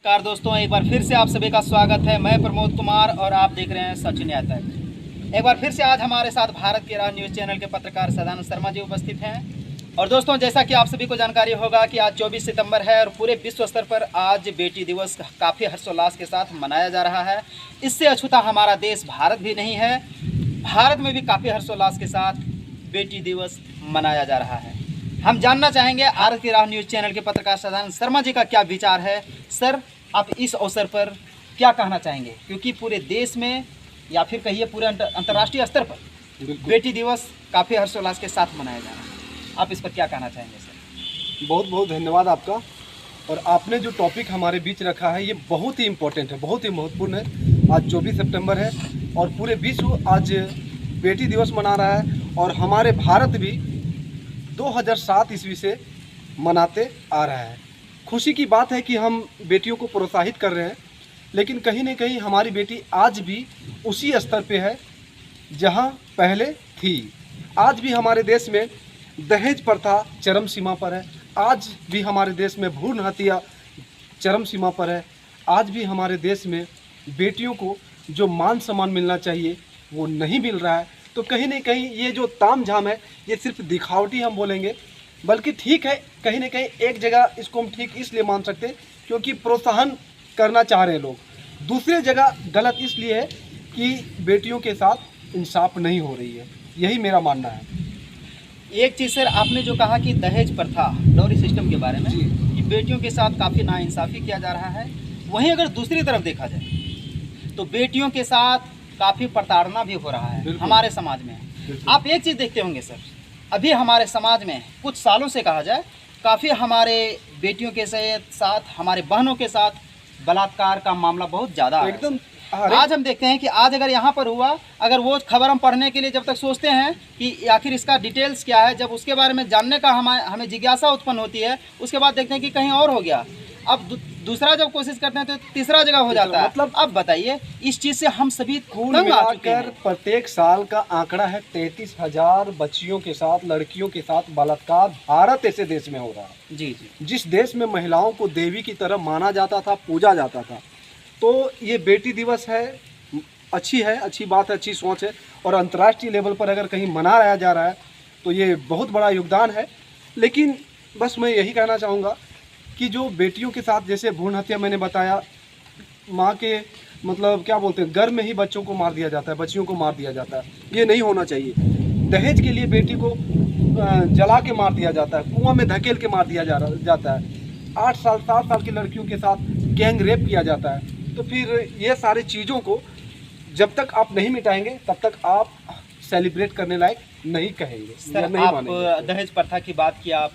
नमस्कार दोस्तों, एक बार फिर से आप सभी का स्वागत है। मैं प्रमोद कुमार और आप देख रहे हैं सचिन यादव। एक बार फिर से आज हमारे साथ भारत के राज न्यूज़ चैनल के पत्रकार सदानंद शर्मा जी उपस्थित हैं। और दोस्तों, जैसा कि आप सभी को जानकारी होगा कि आज 24 सितंबर है और पूरे विश्व स्तर पर आज बेटी दिवस काफ़ी हर्षोल्लास के साथ मनाया जा रहा है। इससे अछूता हमारा देश भारत भी नहीं है। भारत में भी काफ़ी हर्षोल्लास के साथ बेटी दिवस मनाया जा रहा है। हम जानना चाहेंगे भारत के राज न्यूज़ चैनल के पत्रकार सदानंद शर्मा जी का क्या विचार है। सर, आप इस अवसर पर क्या कहना चाहेंगे, क्योंकि पूरे देश में या फिर कहिए पूरे अंतर्राष्ट्रीय स्तर पर बेटी दिवस काफ़ी हर्षोल्लास के साथ मनाया जा रहा है। आप इस पर क्या कहना चाहेंगे सर? बहुत बहुत धन्यवाद आपका। और आपने जो टॉपिक हमारे बीच रखा है ये बहुत ही इम्पोर्टेंट है, बहुत ही महत्वपूर्ण है। आज 24 सितंबर है और पूरे विश्व आज बेटी दिवस मना रहा है और हमारे भारत भी 2007 ईस्वी से मनाते आ रहा है। खुशी की बात है कि हम बेटियों को प्रोत्साहित कर रहे हैं, लेकिन कहीं न कहीं हमारी बेटी आज भी उसी स्तर पे है जहां पहले थी। आज भी हमारे देश में दहेज प्रथा चरम सीमा पर है। आज भी हमारे देश में भ्रूण हत्या चरम सीमा पर है। आज भी हमारे देश में बेटियों को जो मान सम्मान मिलना चाहिए वो नहीं मिल रहा है। तो कहीं न कहीं ये जो तामझाम है ये सिर्फ दिखावटी हम बोलेंगे, बल्कि ठीक है, कहीं न कहीं एक जगह इसको हम ठीक इसलिए मान सकते हैं क्योंकि प्रोत्साहन करना चाह रहे हैं लोग। दूसरी जगह गलत इसलिए है कि बेटियों के साथ इंसाफ नहीं हो रही है। यही मेरा मानना है। एक चीज़ सर, आपने जो कहा कि दहेज प्रथा डॉरी सिस्टम के बारे में कि बेटियों के साथ काफ़ी नाइंसाफ़ी किया जा रहा है, वहीं अगर दूसरी तरफ देखा जाए तो बेटियों के साथ काफ़ी प्रताड़ना भी हो रहा है हमारे समाज में। आप एक चीज़ देखते होंगे सर, अभी हमारे समाज में कुछ सालों से कहा जाए काफ़ी हमारे बेटियों के साथ, हमारे बहनों के साथ बलात्कार का मामला बहुत ज़्यादा है। एकदम आज हम देखते हैं कि आज अगर यहाँ पर हुआ, अगर वो खबर हम पढ़ने के लिए जब तक सोचते हैं कि आखिर इसका डिटेल्स क्या है, जब उसके बारे में जानने का हमें जिज्ञासा उत्पन्न होती है, उसके बाद देखते हैं कि कहीं और हो गया। अब दूसरा जब कोशिश करते हैं तो तीसरा जगह हो जाता है। मतलब अब बताइए, इस चीज़ से हम सभी कुल मिलाकर प्रत्येक साल का आंकड़ा है 33,000 बच्चियों के साथ, लड़कियों के साथ बलात्कार भारत ऐसे देश में हो रहा है। जी जी। जिस देश में महिलाओं को देवी की तरह माना जाता था, पूजा जाता था। तो ये बेटी दिवस है, अच्छी है, अच्छी बात है, अच्छी सोच है। और अंतर्राष्ट्रीय लेवल पर अगर कहीं मनाया जा रहा है तो ये बहुत बड़ा योगदान है। लेकिन बस मैं यही कहना चाहूँगा कि जो बेटियों के साथ जैसे भ्रूण हत्या मैंने बताया, माँ के मतलब क्या बोलते हैं, गर्भ में ही बच्चों को मार दिया जाता है, बच्चियों को मार दिया जाता है। ये नहीं होना चाहिए। दहेज के लिए बेटी को जला के मार दिया जाता है, कुआं में धकेल के मार दिया जाता है। 8 साल 7 साल की लड़कियों के साथ गैंग रेप किया जाता है। तो फिर ये सारी चीज़ों को जब तक आप नहीं मिटाएंगे तब तक आप सेलिब्रेट करने लायक नहीं कहेंगे। सर, नहीं आप दहेज प्रथा की बात किया,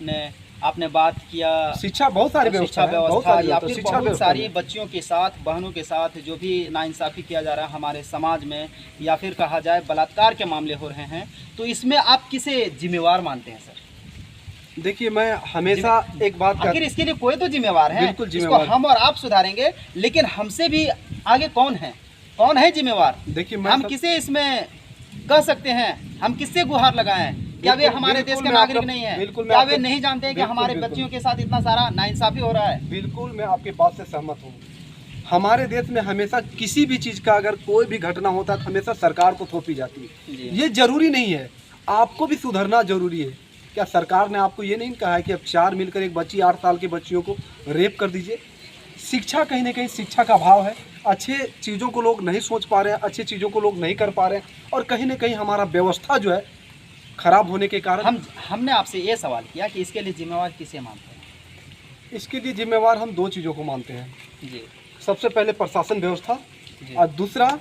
आपने बात किया शिक्षा, बहुत सारी शिक्षा व्यवस्था या फिर बहुत सारी व्यवस्था बच्चियों के साथ, बहनों के साथ जो भी नाइंसाफ़ी किया जा रहा है हमारे समाज में, या फिर कहा जाए बलात्कार के मामले हो रहे हैं, तो इसमें आप किसे जिम्मेवार मानते हैं सर? देखिए, मैं हमेशा एक बात आखिर इसके लिए कोई तो जिम्मेवार है। बिल्कुल जिम्मेवार। इसको हम और आप सुधारेंगे, लेकिन हमसे भी आगे कौन है जिम्मेवार? देखिए, हम किसे इसमें कह सकते हैं, हम किससे गुहार लगाएं? क्या वे हमारे देश के नागरिक नहीं है? क्या वे नहीं जानते हैं कि हमारे बच्चियों के साथ इतना सारा नाइंसाफ़ी हो रहा है? बिल्कुल, मैं आपकी बात से सहमत हूँ। हमारे देश में हमेशा किसी भी चीज़ का अगर कोई भी घटना होता है तो हमेशा सरकार को थोपी जाती है। ये जरूरी नहीं है, आपको भी सुधरना जरूरी है। क्या सरकार ने आपको ये नहीं कहा है कि अब 4 मिलकर एक बच्ची 8 साल की बच्चियों को रेप कर दीजिए? शिक्षा, कहीं ना कहीं शिक्षा का अभाव है। अच्छे चीज़ों को लोग नहीं सोच पा रहे हैं, अच्छी चीज़ों को लोग नहीं कर पा रहे हैं, और कहीं ना कहीं हमारा व्यवस्था जो है खराब होने के कारण हमने आपसे ये सवाल किया कि इसके लिए जिम्मेवार किसे मानते हैं? इसके लिए जिम्मेवार हम 2 चीज़ों को मानते हैं जी। सबसे पहले प्रशासन व्यवस्था, और दूसरा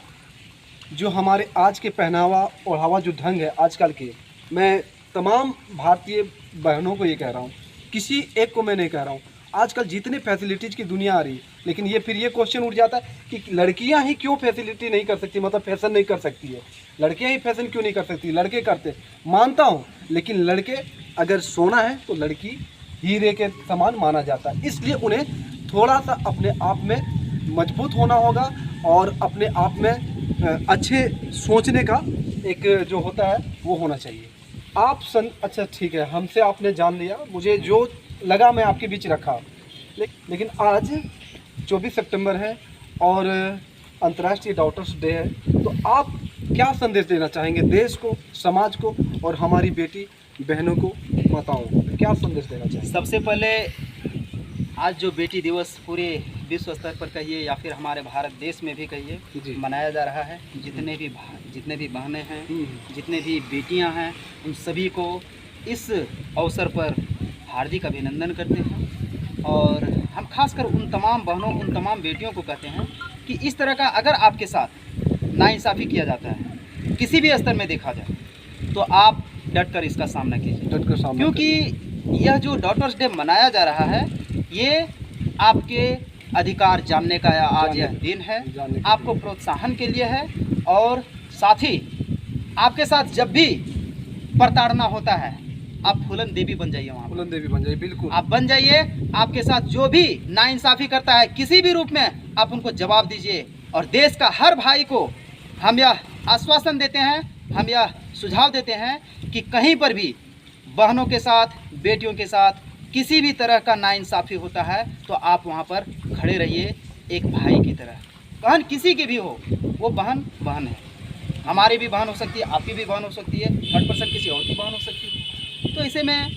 जो हमारे आज के पहनावा ओढ़ावा जो ढंग है आजकल के। मैं तमाम भारतीय बहनों को ये कह रहा हूँ, किसी एक को मैं नहीं कह रहा हूँ। आजकल जितने फैसिलिटीज़ की दुनिया आ रही है, लेकिन ये फिर ये क्वेश्चन उठ जाता है कि लड़कियां ही क्यों फैसिलिटी नहीं कर सकती, मतलब फैशन नहीं कर सकती है। लड़कियां ही फैशन क्यों नहीं कर सकती? लड़के करते, मानता हूँ, लेकिन लड़के अगर सोना है तो लड़की हीरे के समान माना जाता है। इसलिए उन्हें थोड़ा सा अपने आप में मजबूत होना होगा और अपने आप में अच्छे सोचने का एक जो होता है वो होना चाहिए। अच्छा ठीक है, हमसे आपने जान लिया, मुझे जो लगा मैं आपके बीच रखा। लेकिन आज 24 सितंबर है और अंतर्राष्ट्रीय डॉटर्स डे है, तो आप क्या संदेश देना चाहेंगे देश को, समाज को और हमारी बेटी बहनों को, माताओं को क्या संदेश देना चाहेंगे? सबसे पहले आज जो बेटी दिवस पूरे विश्व स्तर पर कहिए या फिर हमारे भारत देश में भी जी। कहिए मनाया जा रहा है। जितने भी बहनें हैं, जितने भी बेटियां हैं, उन सभी को इस अवसर पर हार्दिक अभिनंदन करते हैं। और हम खासकर उन तमाम बहनों, उन तमाम बेटियों को कहते हैं कि इस तरह का अगर आपके साथ नाइंसाफ़ी किया जाता है, किसी भी स्तर में देखा जाए, तो आप डट कर इसका सामना कीजिए। डट कर सामना क्योंकि यह जो डॉटर्स डे मनाया जा रहा है, ये आपके अधिकार जानने का आज यह दिन है, आपको प्रोत्साहन के लिए है। और साथ ही आपके साथ जब भी प्रताड़ना होता है, आप फूलन देवी बन जाइए, वहाँ फूलन देवी बन जाइए, बिल्कुल आप बन जाइए। आपके साथ जो भी नाइंसाफ़ी करता है किसी भी रूप में, आप उनको जवाब दीजिए। और देश का हर भाई को हम यह आश्वासन देते हैं, हम यह सुझाव देते हैं कि कहीं पर भी बहनों के साथ, बेटियों के साथ किसी भी तरह का नाइंसाफ़ी होता है तो आप वहाँ पर खड़े रहिए एक भाई की तरह। बहन किसी की भी हो, वो बहन बहन है। हमारी भी बहन हो सकती है, आपकी भी बहन हो सकती है, 100% किसी और की बहन हो सकती है। तो ऐसे में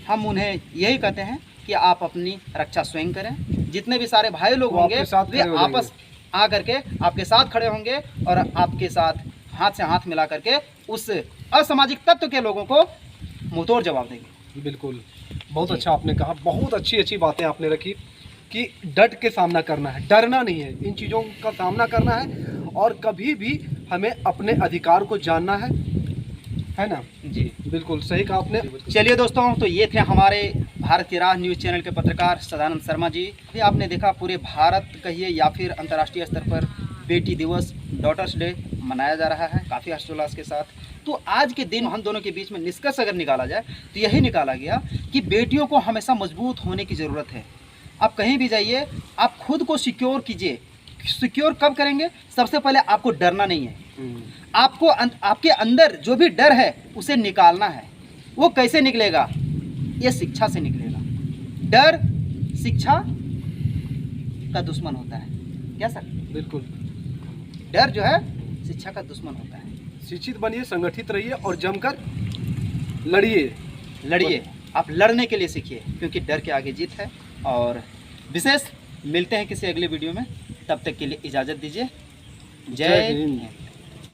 हम उन्हें यही कहते हैं कि आप अपनी रक्षा स्वयं करें। जितने भी सारे भाई लोग होंगे वे आपस आ करके आपके साथ खड़े होंगे और आपके साथ हाथ से हाथ मिला करके उस असामाजिक तत्व के लोगों को मुंहतोड़ जवाब देंगे। बिल्कुल, बहुत अच्छा आपने कहा, बहुत अच्छी बातें आपने रखी कि डट के सामना करना है, डरना नहीं है, इन चीज़ों का सामना करना है और कभी भी हमें अपने अधिकार को जानना है ना? जी बिल्कुल सही कहा आपने। चलिए दोस्तों, तो ये थे हमारे भारत की राह न्यूज़ चैनल के पत्रकार सदानंद शर्मा जी। अभी आपने देखा पूरे भारत कहिए या फिर अंतर्राष्ट्रीय स्तर पर बेटी दिवस, डॉटर्स डे मनाया जा रहा है काफ़ी हर्षोल्लास के साथ। तो आज के दिन हम दोनों के बीच में निष्कर्ष अगर निकाला जाए तो यही निकाला गया कि बेटियों को हमेशा मजबूत होने की ज़रूरत है। आप कहीं भी जाइए, आप खुद को सिक्योर कीजिए। सिक्योर कब करेंगे? सबसे पहले आपको डरना नहीं है, आपको आपके अंदर जो भी डर है उसे निकालना है। वो कैसे निकलेगा? ये शिक्षा से निकलेगा। डर शिक्षा का दुश्मन होता है। क्या सर? बिल्कुल, डर जो है शिक्षा का दुश्मन होता है। शिक्षित बनिए, संगठित रहिए और जमकर लड़िए। आप लड़ने के लिए सीखिए, क्योंकि डर के आगे जीत है। और विशेष मिलते हैं किसी अगले वीडियो में, तब तक के लिए इजाज़त दीजिए। जय हिंद।